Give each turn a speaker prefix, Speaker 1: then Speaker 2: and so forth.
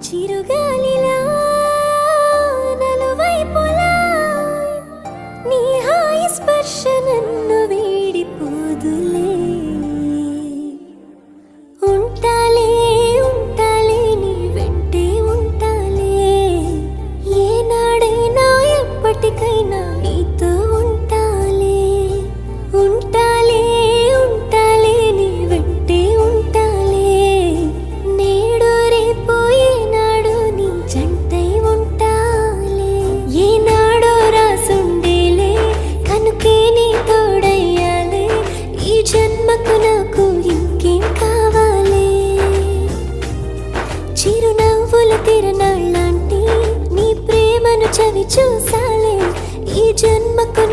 Speaker 1: చిరుగాలిలా నలువైపులా నీ హాయి స్పర్శ నన్ను వీడిపోదులే. ఉంటాలే ఉంటాలే నీ వెంటే ఉంటాలే, ఏనాడైనా ఎప్పటికైనా నీతో ఉంటాలే. ఉంటాలే ఉంటాలే నీ వెంటే ఉంటాలే, నేడు రేపు ఏనాడు నీ జంటై ఉంటాలే. ఏనాడో రాసుండేలే కనుకే నీ తోడయ్యాలే, ఈ జన్మకు నాకు ఇంకేం కావాలే. చిరునవ్వుల తిరణాళ్ళంటి నీ ప్రేమను చవి చూసాలే, ఈ జన్మకు